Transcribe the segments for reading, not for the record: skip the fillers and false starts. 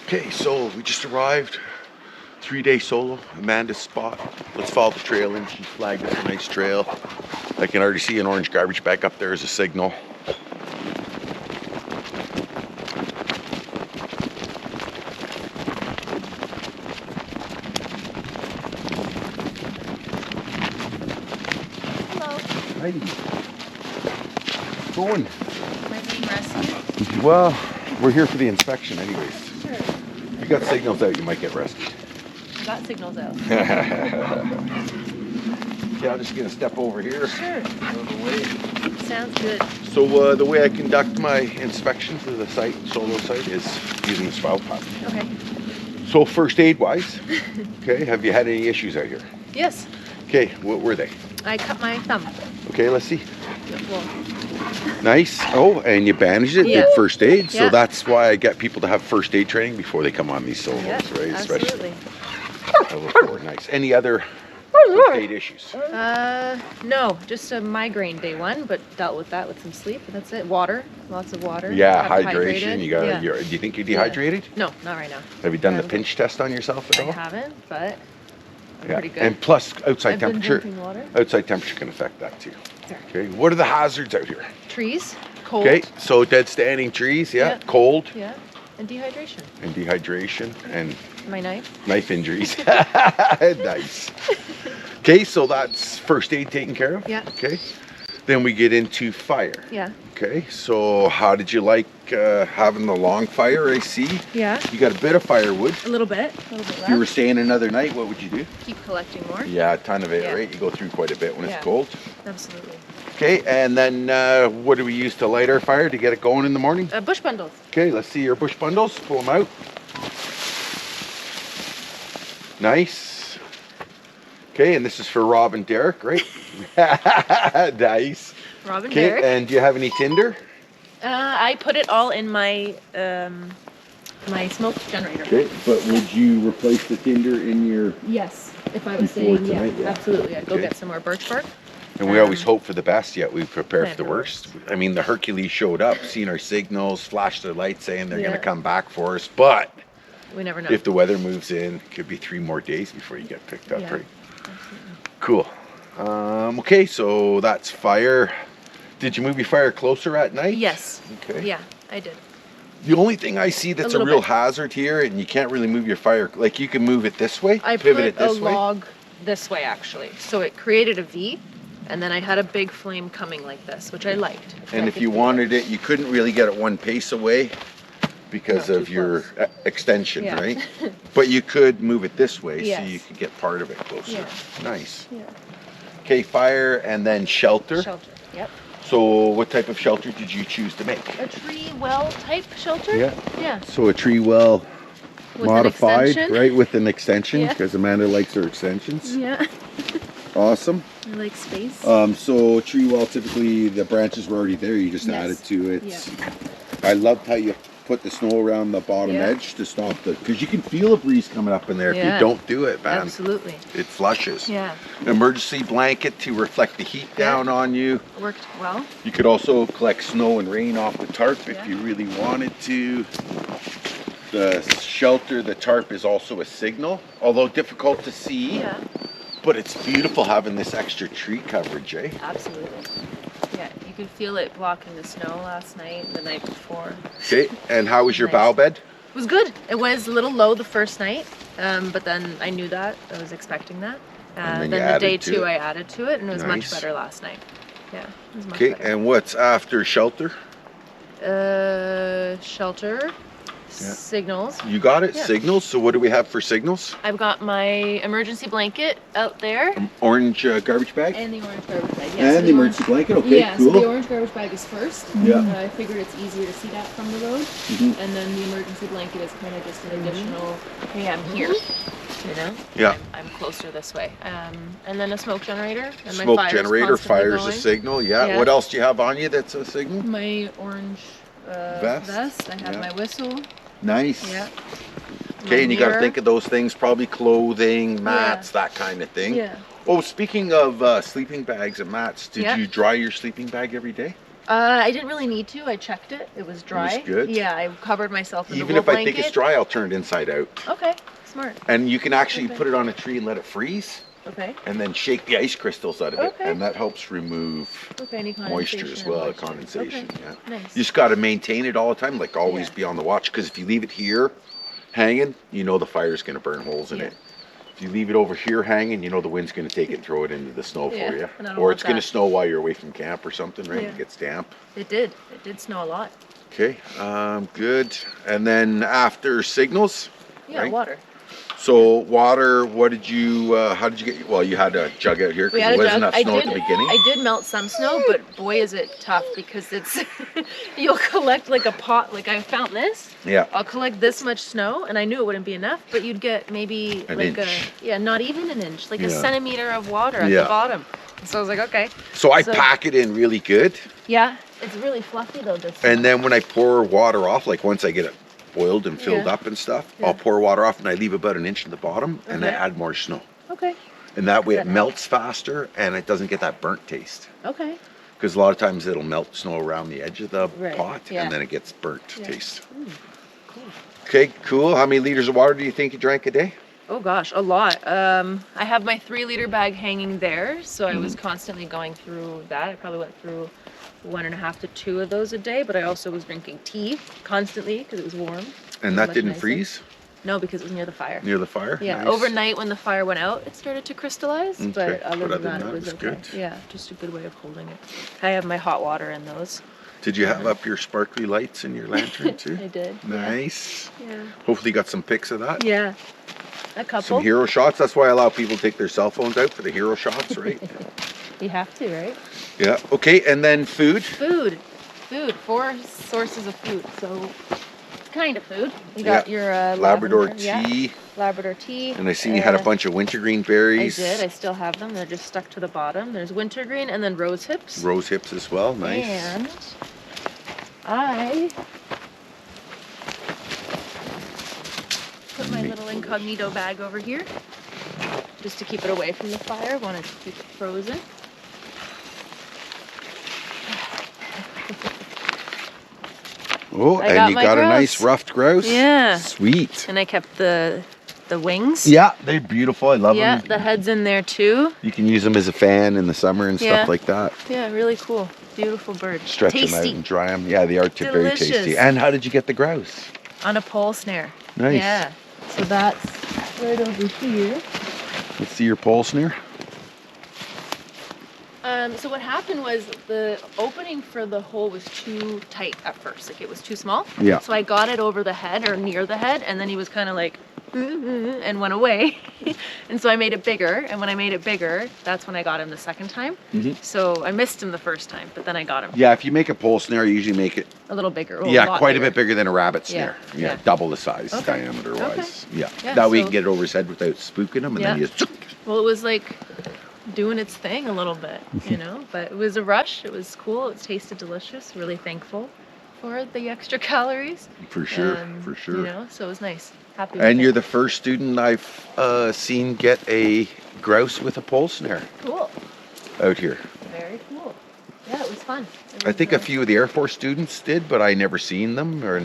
Okay, so we just arrived. 3-day solo, Amanda's spot. Let's follow the trail in. She flagged us a nice trail. I can already see an orange garbage bag up there as a signal. Hello. Hi. Going. Am I being rescued? Well, we're here for the inspection anyways. Sure. If you got signals out, you might get rescued. I got signals out. Yeah, I'm just gonna step over here. Sure. Out of the way. Sounds good. So the way I conduct my inspections of the site, solo site, is using this file path. Okay. So first aid wise, okay, have you had any issues out here? Yes. Okay, what were they? I cut my thumb. Okay, let's see. Well, Nice. Oh, and you bandaged it, Yeah. did first aid. So Yeah. that's why I get people to have first aid training before they come on these solos, yeah, right? absolutely. Especially. Nice. Any other first aid issues? No, just a migraine day one, but dealt with that with some sleep. And that's it. Water, lots of water. Yeah, Kept hydration. hydrated. You got. Yeah. Do you think you're dehydrated? No, not right now. Have you done the No. pinch test on yourself at I all? haven't, but I'm Yeah. pretty good. And plus, outside I've been temperature. drinking water. Outside temperature can affect that too. Sure. Okay. What are the hazards out here? Trees, cold. Okay. So dead standing trees. Yeah. Yeah. Cold Yeah, and dehydration. and dehydration and My knife. knife injuries. Nice. Okay, so that's first aid taken care of. Yeah. Okay. Then we get into fire. Yeah. Okay, so how did you like having the long fire? I see. Yeah. You got a bit of firewood. A little bit If you were left. staying another night, what would you do? Keep collecting more. Yeah, a ton of it, Yeah. right? You go through quite a bit when Yeah. it's cold. Absolutely. Okay, and then what do we use to light our fire to get it going in the morning? Bush bundles. Okay, let's see your bush bundles. Pull them out. Nice. Okay, and this is for Rob and Derek, right? Nice. Robin Okay, Derrick. and do you have any tinder? I put it all in my my smoke generator. Okay, but would you replace the tinder in your... Yes, if I was Before saying tonight, yeah. absolutely. I'd go Okay. get some more birch bark. And we always hope for the best, yet we prepare Plan for the for worst. I mean, the Hercules showed up, seen our signals, flashed their lights saying they're Yeah. going to come back for us. But We never know. if the weather moves in, it could be 3 more days before you get picked up, Yeah. right? Cool. Okay, so that's fire. Did you move your fire closer at night? Yes. Okay. Yeah, I did. The only thing I see that's a little real bit. hazard here, and you can't really move your fire, like you can move it this way, I pivot put it a this way. log this way actually, so it created a V, and then I had a big flame coming like this, which I liked. And I if could you feel wanted it, you couldn't really get it one pace away because Not of too your close. extension, Yeah. right? But you could move it this way so Yes. you could get part of it closer. Yeah. Nice. Yeah. Okay, fire and then shelter. Shelter. Yep. So what type of shelter did you choose to make? A tree well type shelter. Yeah. Yeah. So a tree well With an modified, extension. right? With an extension, Yeah. because Amanda likes her extensions. Yeah. Awesome. I like space. So tree well, typically the branches were already there. You just Yes. added to it. Yeah. I loved how you put the snow around the bottom Yeah. edge to stop because you can feel a breeze coming up in there if Yeah. you don't do it, man. Absolutely. It flushes. Yeah. Emergency blanket to reflect the heat Yeah. down on you. Worked well. You could also collect snow and rain off the tarp if Yeah. you really wanted to. The shelter, the tarp is also a signal, although difficult to see. Yeah. But it's beautiful having this extra tree coverage, eh? Absolutely. Yeah. You could feel it blocking the snow last night and the night before. Okay, and how was your Nice. bow bed? It was good. It was a little low the first night, but then I knew that. I was expecting that. And then Then you the day added to two, it. I added to it, and it was Nice. much better last night. Yeah, it was much Okay, better. and what's after shelter? Shelter, signals. You got it, Yeah. signals. So what do we have for signals? I've got my emergency blanket out there. Orange garbage bag? And the orange garbage bag. And the emergency blanket, okay, Yeah, cool. so the orange garbage bag is first. Yeah. I figured it's easier to see that from the road. Mhm. And then the emergency blanket is kind of just an additional, hey, I'm here. You know? Yeah. I'm closer this way. And then a smoke generator. And Smoke my fire's generator, constantly fires a going. signal. Yeah. Yeah. What else do you have on you that's a signal? My orange Vest? vest. I have Yeah. my whistle. Nice. Yeah. Okay, My and you got to mirror. think of those things, probably clothing, mats, that kind of thing. Yeah. Oh, speaking of sleeping bags and mats, did Yeah. you dry your sleeping bag every day? I didn't really need to. I checked it. It was dry. good? Yeah, I covered myself in the Even wool if I blanket. think it's dry, I'll turn it inside out. Okay, smart. And you can actually Okay. put it on a tree and let it freeze, Okay. and then shake the ice crystals out of it, Okay. and that helps remove Okay, any moisture condensation as and well, moisture. condensation. Okay. Yeah. Nice. You just got to maintain it all the time, like always Yeah. be on the watch, because if you leave it here hanging, you know the fire's going to burn holes in Yeah. it. If you leave it over here hanging, you know the wind's going to take it and throw it into the snow Yeah, for you. and I don't Or want it's going to that. snow while you're away from camp or something, right? Yeah. It gets damp. It did. It did snow a lot. Okay, good. And then after signals, Yeah, right? water. So water, what did you, how did you get, well, you had a jug out here We because had it a wasn't jug. enough snow at the beginning. I did melt some snow, but boy is it tough because it's you'll collect like a pot. Like I found this. Yeah. I'll collect this much snow, and I knew it wouldn't be enough, but you'd get maybe An like inch. not even an inch, like a Yeah. centimeter of water at Yeah. the bottom. So I was like, okay. So I So- pack it in really good. Yeah, it's really fluffy though. This. And then when I pour water off, like once I get it boiled and filled Yeah. up and stuff, Yeah. I'll pour water off and I leave about an inch in the bottom and I Okay. add more snow. Okay. And that way it That melts faster and it doesn't get that burnt taste. Okay. Because a lot of times it'll melt snow around the edge of the Right, pot yeah. and then it gets burnt Yeah. taste. Cool. Okay, cool. How many liters of water do you think you drank a day? Oh gosh, a lot. I have my 3-liter bag hanging there, so I was constantly going through that. I probably went through 1.5 to 2 of those a day, but I also was drinking tea constantly because it was warm. It And was that much didn't nicer. freeze No, because it was near the fire. near the fire? Yeah, Nice. overnight when the fire went out, it started to crystallize, Okay, but other than that, it was okay. good. Yeah, just a good way of holding it. I have my hot water in those. Did you have up your sparkly lights in your lantern too? I did. Nice. Yeah. Hopefully you got some pics of that. Yeah. A couple. Some hero shots. That's why I allow people to take their cell phones out for the hero shots, right? You have to, right? Yeah. Okay. And then food. Food. 4 sources of food. So, kind of food. You got your Labrador lavender, yeah. tea. Labrador tea. And I seen you had a bunch of wintergreen berries. I did. I still have them. They're just stuck to the bottom. There's wintergreen and then rose hips. Rose hips as well. Nice. And I put my little incognito bag over here just to keep it away from the fire. Wanted to keep it frozen. Oh, I and got you my got a grouse. nice ruffed grouse. Yeah. Sweet. And I kept the wings. Yeah, they're beautiful. I love Yeah, them. the head's in there too. You can use them as a fan in the summer and Yeah. stuff like that. Yeah, really cool. Beautiful bird. Stretch them out Tasty. and dry them. Yeah, they are very tasty. Delicious. And how did you get the grouse? On a pole snare. Nice. Yeah. So that's right over here. Let's see your pole snare. So what happened was the opening for the hole was too tight at first. Like it was too small. Yeah. So I got it over the head or near the head, and then he was kind of like, and went away. And so I made it bigger. And when I made it bigger, that's when I got him the second time. So I missed him the first time, but then I got him Yeah, if you make a pole snare, you usually make it a little bigger. quite a bit bigger than a rabbit snare. Yeah, yeah. Double the size Okay. diameter wise. Yeah. Yeah, That way you so- can get it over his head without spooking him, and then Yeah. you just Well, it was like doing its thing a little bit, you know, but it was a rush. It was cool. It tasted delicious. Really thankful for the extra calories. for sure, for You sure. know, so it was nice. Happy. And with you're it. the first student I've seen get a grouse with a pole snare Cool. out here. Very cool. Yeah, it was fun. It I was, think a few of the Air Force students did, but I never seen them or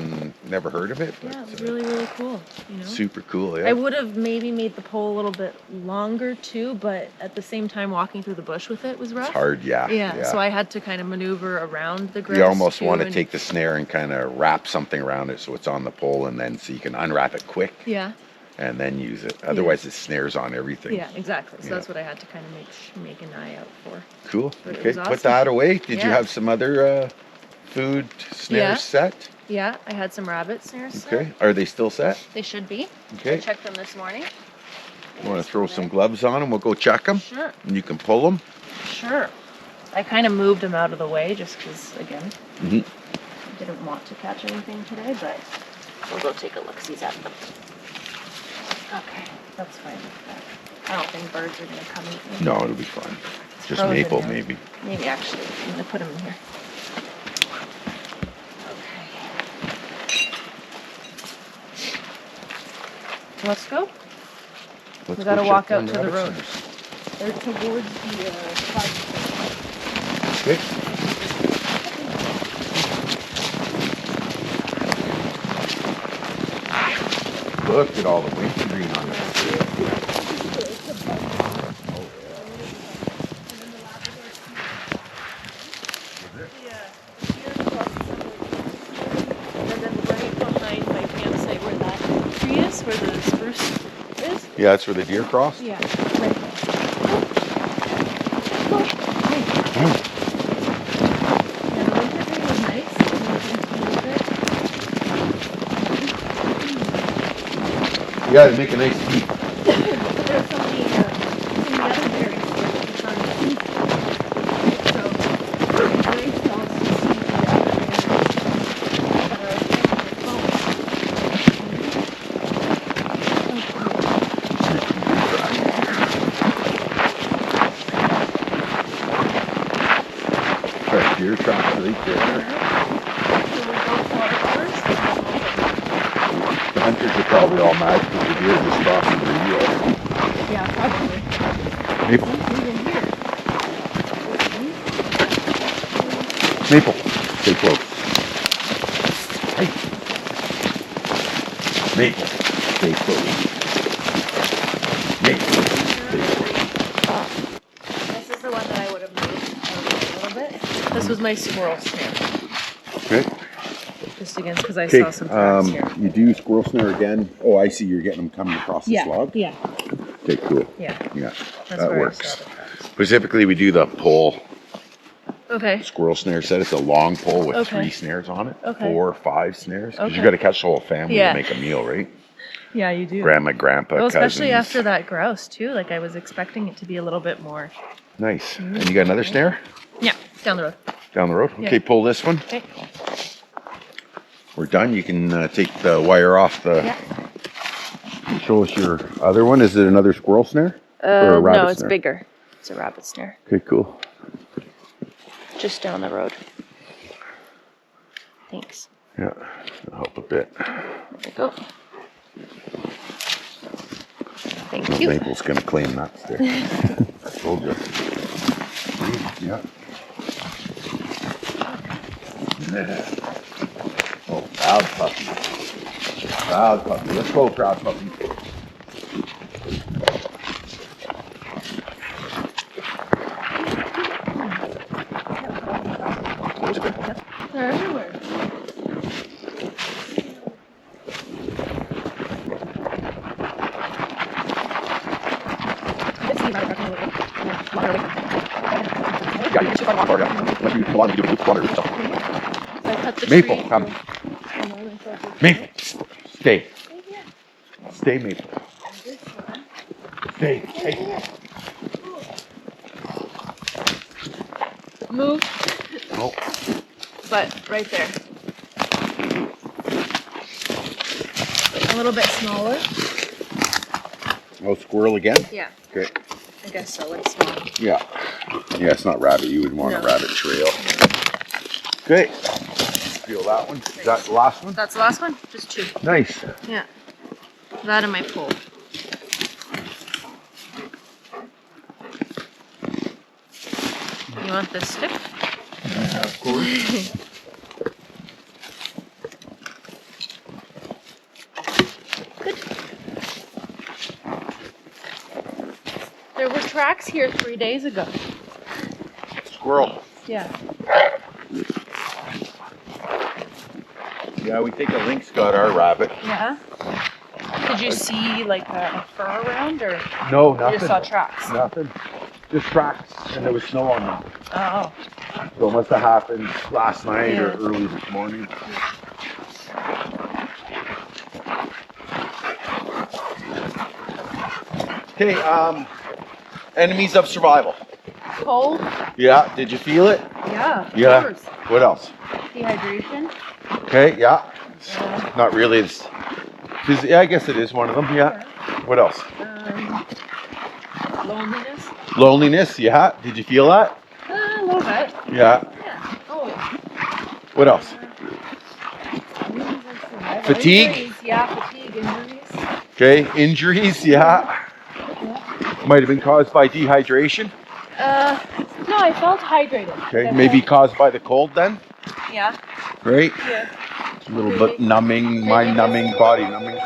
never heard of it. But, Yeah, it was really, really cool. You know. super cool. I Yeah. would have maybe made the pole a little bit longer too, but at the same time, walking through the bush with it was rough. It's hard. Yeah. Yeah, so I had to kind of maneuver around the grass. You almost too, want to and- take the snare and kind of wrap something around it so it's on the pole, and then so you can unwrap it quick Yeah. and then use it. Otherwise, it snares on everything. Yeah, exactly. So Yeah. that's what I had to kind of make an eye out for. Cool. But it Okay, was put awesome. that away. Did you Yeah. have some other food snares Yeah. set? Yeah, I had some rabbit snares. set. Okay. Are they still set? They should be. I Okay. checked them this morning. You want to throw some gloves on them? We'll go check them. Sure. And you can pull them. Sure. I kind of moved them out of the way just because, again, Mhm. I didn't want to catch anything today, but we'll go take a look-see at them. Okay, that's fine with that. I don't think birds are going to come eat me. No, it'll be fine. Just frozen maple, now. maybe. Maybe actually, I'm going to put them in here. Okay. Let's go. Let's We gotta go walk check out them to the rabbit road. snares. They're towards the Okay. Look at all the wintergreen on it. And then right behind my campsite where that tree is, where the spruce is. Yeah, that's where the deer crossed. Yeah, right there. Yeah, the wintergreen was nice. Yeah, they make a nice tea. There's so many other berries that we found that eat. So it's nice to also see the other berries that are Fresh deer tracks right there. So we go for it first. The hunters are probably all mad because the deer just crossing the yield. Yeah, probably. Maple. Even here. Maple. Stay close. Hey. Maple. Stay close. Maple. Stay close. This is the one that I would have moved a little bit. This was my squirrel snare. Okay. Just again, because I Okay. saw some tracks here. You do squirrel snare again. Oh, I see. You're getting them coming across this log. Yeah. Okay, cool. Yeah. Yeah, That's that where works. I saw the tracks. Specifically, we do the pole Okay. squirrel snare set. It's a long pole with Okay. 3 snares on it. Okay. 4 or 5 snares. Because you Okay. got to catch the whole family Yeah. to make a meal, right? Yeah, you do. Grandma, grandpa, Well, especially cousins. after that grouse too. Like I was expecting it to be a little bit more. Nice. And you got another snare Yeah, down the road. down the road? Yeah. Okay, pull this one. Okay. We're done. You can take the wire off the... Yeah. Show us your other one. Is it another squirrel snare? Or a rabbit No, it's snare? bigger. It's a rabbit snare. Okay, cool. Just down the road. Thanks. Yeah, that'll help a bit. There we go. Thank you. Maple's gonna claim that stick. I told you. Yeah. Oh, proud puppy. Proud puppy. Let's go, proud puppy. They're everywhere. Yeah, you can start on yeah. Unless you want to do it water yourself. I cut the Maple, tree. come. Maple, stay. Stay, Maple. Stay. Hey. Move, Oh, but right there. A little bit smaller. oh, squirrel again? Yeah, Okay. I guess so. It's small. Yeah. Yeah, it's not rabbit. You would want a No. rabbit trail. Okay. Feel that one. Is that the last one? That's the last one? Just 2. Nice. Yeah. That and my pole. You want this stick? Of course. Good. There were tracks here 3 days ago. Squirrel. Yeah. Yeah, we think a lynx got our rabbit. Yeah. Did you see like a fur around or No, you nothing. just saw tracks? Nothing. Just tracks, and there was snow on them. Oh. So it must have happened last night or Yeah. early this morning. Okay, enemies of survival. Cold? Yeah, did you feel it? Yeah. Of Yeah. course. What else? Dehydration? Okay, yeah. Yeah. Not really. Yeah, I guess it is one of them. Yeah. What else? Loneliness? Loneliness. Yeah. Did you feel that? A little bit. Yeah. Yeah. Always. What else? Fatigue? Injuries. Yeah, fatigue, injuries. Okay. Injuries. Yeah. Might have been caused by dehydration. No, I felt hydrated. Okay. I Maybe felt- caused by the cold then. Yeah. Right. Yeah. A little bit numbing, mind numbing, body numbing.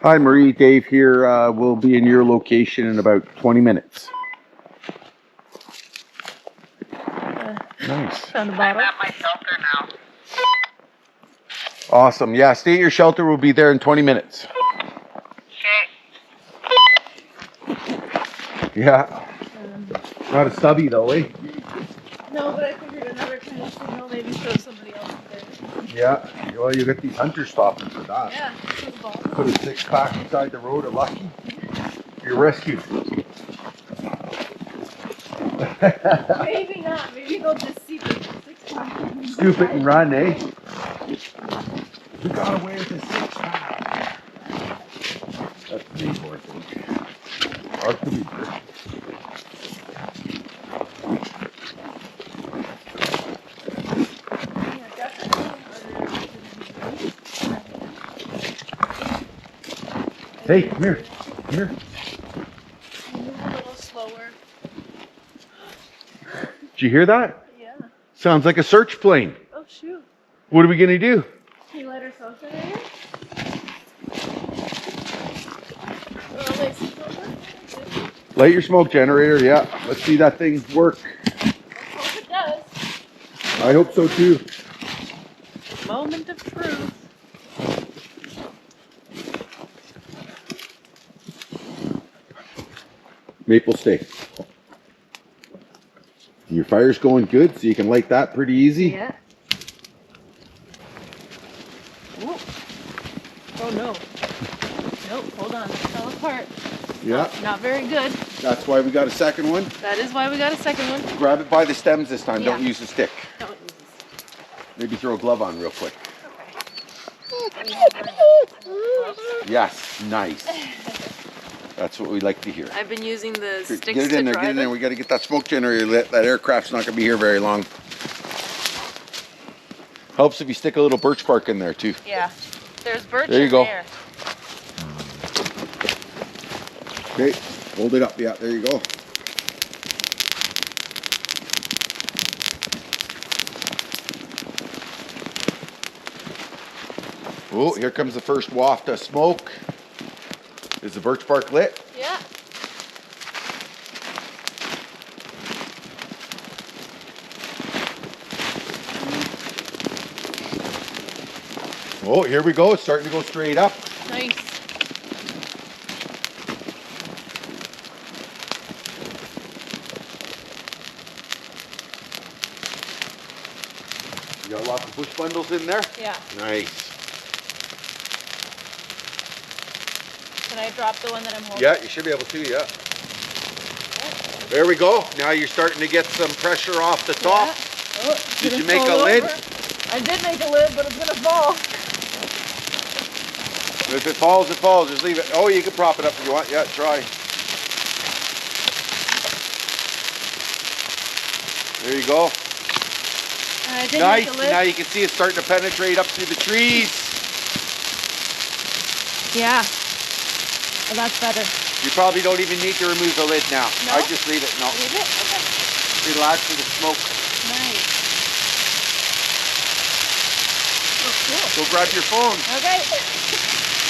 Hi, Marie. Dave here. We'll be in your location in about 20 minutes. Nice. Found a bottle. I'm at my shelter now. Awesome. Yeah, stay at your shelter. We'll be there in 20 minutes. Okay. Yeah. Not a stubby though, eh? No, but I figured another kind of signal, maybe show somebody else there. Yeah. Well, you got these hunters stopping for that. Yeah, for the bottle. Put a 6-pack beside the road, a lucky. You're rescued. Maybe not. Maybe they'll just see the 6-pack. Scoop it and run, eh? We got away with a 6-pack. That's pretty important. Ours could be better. Yeah, definitely harder. Hey, come here. Come here. Move a little slower. Did you hear that? Yeah. Sounds like a search plane. Oh shoot. What are we gonna do? Can you let herself in here? Light your smoke generator, yeah. Let's see that thing work. Let's hope it does. I hope so too. Moment of truth. Maple steak. Your fire's going good, so you can light that pretty easy. Yeah. Ooh. Oh no. Nope, hold on. It fell apart. Yeah, Not very good. that's why we got a second one. That is why we got a second one. Grab it by the stems this time, don't Yeah. use the stick. Don't use this. Maybe throw a glove on real quick. Okay. Yes, nice. That's what we like to hear. I've been using the sticks Get it in to there, dry get it in there. them. We got to get that smoke generator lit. That aircraft's not going to be here very long. Helps if you stick a little birch bark in there too. Yeah. There's birch There you in go. there. Okay, hold it up. Yeah, there you go. Oh, here comes the first waft of smoke. Is the birch bark lit? Yeah. Oh, here we go. It's starting to go straight up. Nice. You got lots of bush bundles in there? Yeah. Nice. Can I drop the one that I'm holding? Yeah, you should be able to, yeah. There we go. Now you're starting to get some pressure off the top. Yeah. Oh, it's Did gonna you make fall a lid? over. I did make a lid, but it's gonna fall. If it falls, it falls. Just leave it. Oh, you can prop it up if you want. Yeah, try. There you go. I did Nice. make a lid. Now you can see it starting to penetrate up through the trees. Yeah. Well, that's better. You probably don't even need to remove the lid now. No? I just leave it. No. Leave it? Okay. Relax for the smoke. Nice. Oh, Go grab your phone. cool. Okay.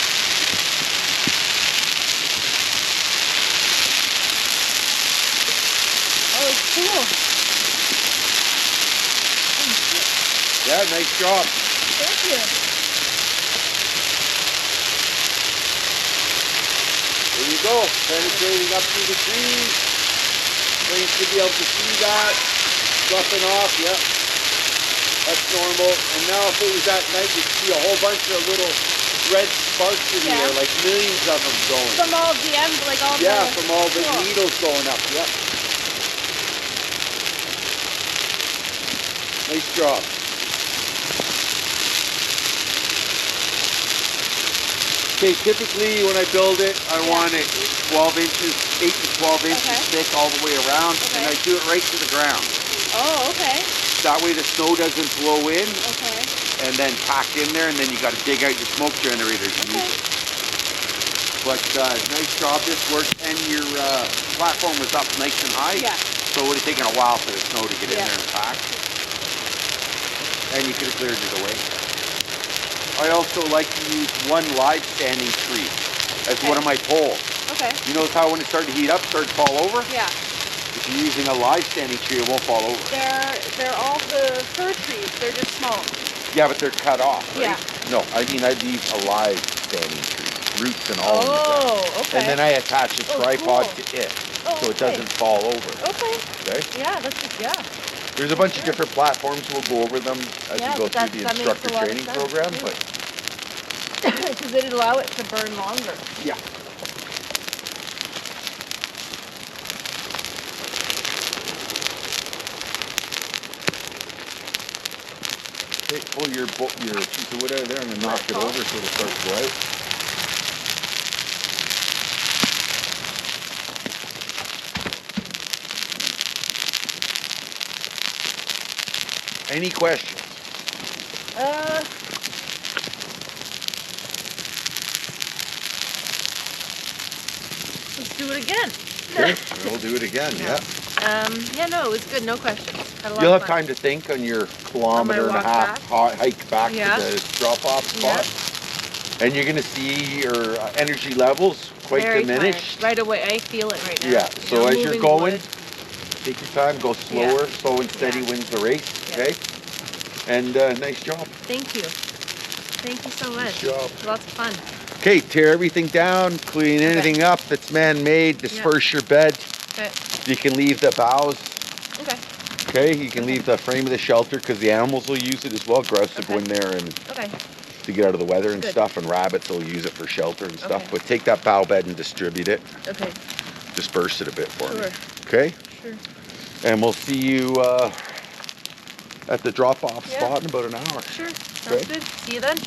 Oh, it's cool. Yeah, nice job. Thank you. There you go. Penetrating up through the trees. Planes should be able to see that. Sloughing off. Yep. That's normal. And now if it was at night, you'd see a whole bunch of little red sparks in the Yeah. air, like millions of them going. From all the ends, like all Yeah, the... from all the Cool. needles going up. Yep. Nice job. Okay, typically when I build it, I want it 12 inches, 8 to 12 inches Okay. thick all the way around, and Okay. I do it right to the ground. Oh, okay. That way the snow doesn't blow in Okay. and then pack in there, and then you got to dig out your smoke generator to use Okay. it. But nice job, this worked, and your platform was up nice and high, Yeah. so it would have taken a while for the snow to get in Yeah. there and pack. And you could have cleared it away. I also like to use one live standing tree. as one of my poles. Okay. You notice how when it started to heat up, it started to fall over? Yeah. If you're using a live standing tree, it won't fall over. They're all the fir trees. They're just small. Yeah, but they're cut off, right? Yeah. No, I mean I'd leave a live standing tree, roots and all. Oh, okay. And then I attach a tripod cool. to it, Oh, so it doesn't fall over. Okay. Okay? Yeah, that's just, yeah. There's a bunch of different platforms. We'll go over them as Yeah, we go but through the that makes instructor a lot of training sense, program. too. But Because it'd allow it to burn longer. yeah. Okay, pull your piece of wood out of there and then knock it over so it'll start to go out. Any questions? Let's do it again. Okay, we'll do it again, yeah. Yeah, no, it was good. No questions. Had a lot You'll of have fun. time to think on your kilometer and a walk half hike back to the drop-off spot. Yeah. And you're going to see your energy levels quite Very diminished. tired. Right away. I feel it right now. Yeah, so as you're going, wood. take your time, go slower. Slow and steady wins the race, okay? And nice job. Thank you. Thank you so much. Nice job. Lots of fun. Okay, tear everything down, clean anything up that's man-made, disperse your bed. Okay. You can leave the boughs. Okay. Okay, you can leave the frame of the shelter because the animals will use it as well. Grouse will go in there and to get out of the weather and stuff, and rabbits will use it for shelter and stuff. But take that bough bed and distribute it. Okay. Disperse it a bit for me. Sure. Okay? Sure. And we'll see you at the drop-off spot in about an hour. Sure. Sounds good. See you then.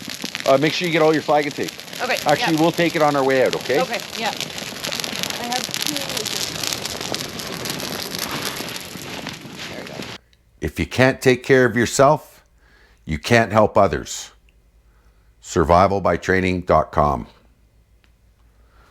Make sure you get all your flag and tape. Okay. Actually, we'll take it on our way out, okay? Okay, yeah. I have two. There we go. If you can't take care of yourself, you can't help others. Survivalbytraining.com